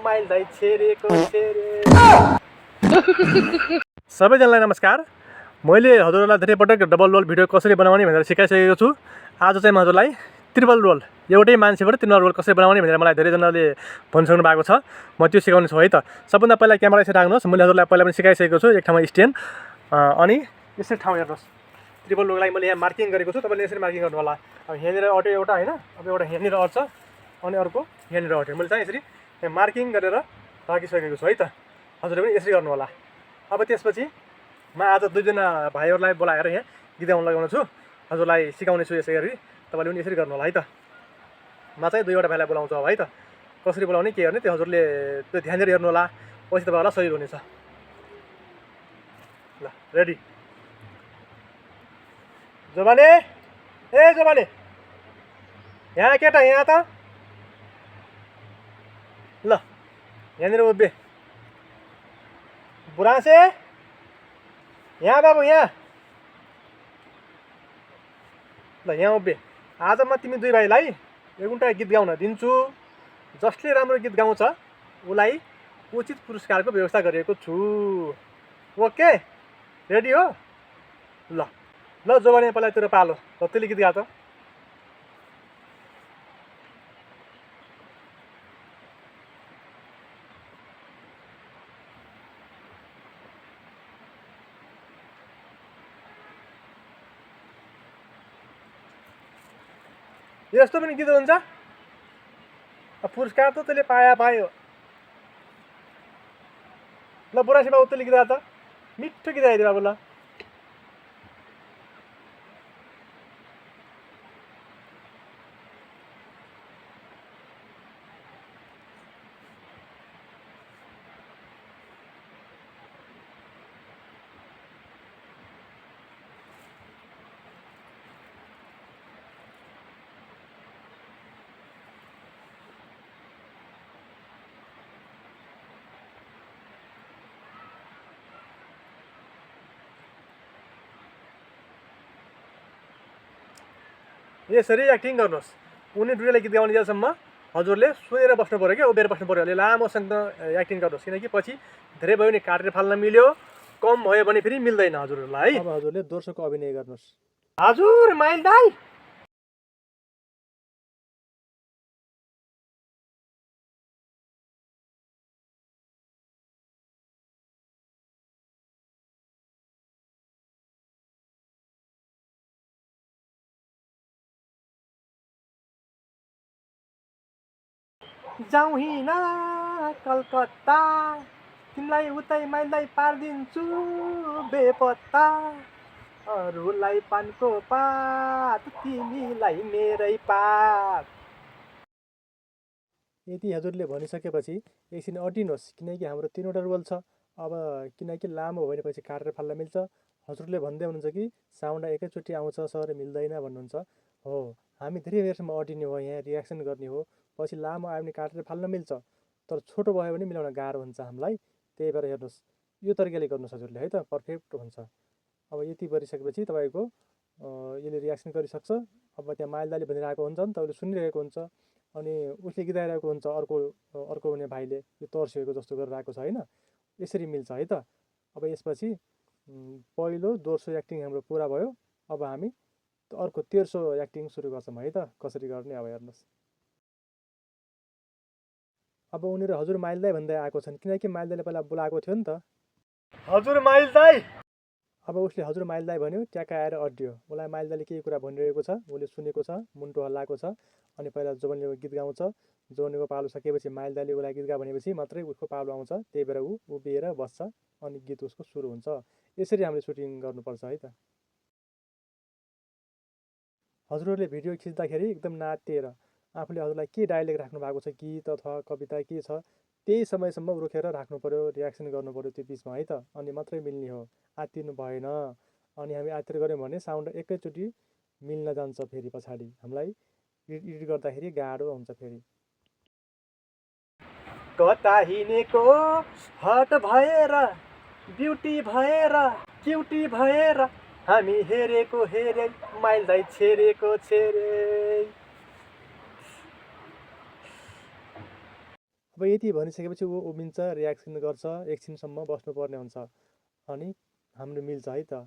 Mile दाइ छेरेको छेरे। सबैजनालाई नमस्कार। मैले हजुरहरूलाई धेरै पटक डबल रोल भिडियो कसरी बनाउने भनेर सिकाइसकेको छु। आज चाहिँ म हजुरलाई ट्रिपल रोल, एउटै मान्छेबाट तिनवटा रोल कसरी बनाउने भनेर मलाई धेरैजनाले भनिसक्नु भएको छ। म त्यो सिकाउने छु है त। सबभन्दा पहिला क्यामेरा यसरी राख्नुहोस्। मैले हजुरलाई पहिला पनि सिकाइसकेको छु। एक ठाउँमा स्ट्यान्ड अनि यसरी ठाउँ हेर्नुहोस्। ट्रिपल रोललाई मैले यहाँ मार्किङ गरेको छु। तपाईँले यसरी मार्किङ गर्नु होला। अब यहाँनिर अट्यो एउटा हैन, अब एउटा यहाँनिर अट्छ अनि अर्को यहाँनिर अट्यो। मैले चाहिँ यसरी यहाँ मार्किङ गरेर राखिसकेको छु है त। हजुरले पनि यसरी गर्नु होला। अब त्यसपछि म आज दुईजना भाइहरूलाई बोलाएर यहाँ गीत गाउन लगाउने छु। हजुरलाई सिकाउने छु यसै गरी। तपाईँले पनि यसरी गर्नु होला है त। म चाहिँ दुईवटा भाइलाई बोलाउँछु अब है त। कसरी बोलाउने के गर्ने त्यो हजुरले त्यो ध्यान दिएर हेर्नु होला। पछि तपाईँहरूलाई सही हुनेछ। ल रेडी। जोबाने, ए जोबाने, यहाँ केटा यहाँ त। ल यहाँनिर उभिए। बुढासे, यहाँ बाबु यहाँ। ल यहाँ उभिए। आज म तिमी दुई भाइलाई एउटा गीत गाउन दिन्छु। जसले राम्रो गीत गाउँछ उसलाई उचित पुरस्कारको व्यवस्था गरेको छु। ओके रेडी हो? ल ल जोबाने पहिला तेरो पालो। ल तैँले गीत गा त। यस्तो पनि गीत हुन्छ? पुरस्कार त तैँले पायो। ल बुढासी बाबु तैँले गीत गा त। मिठो गीत गाइदियो बाबु। ल यसरी एक्टिङ गर्नुहोस्। उनी दुईले गीत गाउने जेलसम्म हजुरले सुनेर बस्नु पऱ्यो क्या, उभिएर बस्नु पऱ्यो। अलि लामोसँग एक्टिङ गर्नुहोस्। किनकि पछि धेरै भयो भने काटेर फाल्न मिल्यो, कम भयो भने फेरि मिल्दैन हजुरहरूलाई है। अब हजुरले दोस्रोको अभिनय गर्नुहोस्। हजुर माइल दाइ। जाउँ हिँड कलकत्ता, तिमीलाई उतै माइललाई पारिदिन्छु बेपत्ता। अरूलाई पानको पात, तिमीलाई मेरै पात। यति हजुरले भनिसकेपछि एकछिन अटिनुहोस्। किनकि हाम्रो तिनवटा रोल छ। अब किनकि लामो भयो भने पछि काटेर फाल्न मिल्छ। हजुरले भन्दै हुनुहुन्छ कि साउन्ड एकैचोटि आउँछ सर, मिल्दैन भन्नुहुन्छ। हो, हामी धेरै बेरसम्म अटिने हो, यहाँ रियाक्सन गर्ने हो। पछि लामो आयो भने काटेर फाल्न मिल्छ, तर छोटो भयो भने मिलाउन गाह्रो हुन्छ हामीलाई। त्यही भएर हेर्नुहोस्, यो तरिकाले गर्नुहोस् हजुरले है त, पर्फेक्ट हुन्छ। अब यति गरिसकेपछि तपाईँको यसले रियाक्सन गरिसक्छ। अब त्यहाँ माइलदाले भनिरहेको हुन्छ नि, तपाईँले सुनिरहेको हुन्छ। अनि उसले गीत गाइरहेको हुन्छ, अर्को हुने भाइले यो तर्सिएको जस्तो गरिरहेको छ होइन। यसरी मिल्छ है त। अब यसपछि पहिलो दोस्रो एक्टिङ हाम्रो पुरा भयो। अब हामी अर्को तेर्सो एक्टिङ सुरु गर्छौँ है त। कसरी गर्ने अब हेर्नुहोस्। अब उनीहरू हजुर माइल दाइ भन्दै आएको छन्, किनकि माइल दाइले पहिला बोलाएको थियो नि त। हजुर माइल दाइ। अब उसले हजुर माइल दाइ भन्यो, ट्याक्क आएर अड्डियो। उसलाई माइल दाइले केही कुरा भनिरहेको छ, उसले सुनेको छ, मुन्टो हल्लाएको छ। अनि पहिला जोबनले गीत गाउँछ। जोबनको पालो सकेपछि माइल दाइले उसलाई गीत गा भनेपछि मात्रै उसको पालो आउँछ। त्यही भएर ऊ उभिएर बस्छ अनि गीत उसको सुरु हुन्छ। यसरी हामीले सुटिङ गर्नुपर्छ है त। हजुरहरूले भिडियो खिच्दाखेरि एकदम नातिएर आफूले हजुरलाई के डायलग राख्नु भएको छ, गीत अथवा कविता के छ, त्यही समयसम्म रोकेर राख्नु पऱ्यो, रियाक्सन गर्नु पऱ्यो त्यो बिचमा है त। अनि मात्रै मिल्ने हो, आत्तिनु भएन। अनि हामी आत्तिर गऱ्यौँ भने साउन्ड एकैचोटि मिल्न जान्छ। फेरि पछाडि हामीलाई एडिट गर्दाखेरि गाह्रो हुन्छ फेरि। कता हिँडेको हट भएर, ब्युटी भएर, क्युटी भएर, हामी हेरेको हेरे, माइल दाइ छेरेको छेरे। अब यति भनिसकेपछि ऊ उभिन्छ, रियाक्सन गर्छ, एकछिनसम्म बस्नुपर्ने हुन्छ, अनि हाम्रो मिल्छ है त।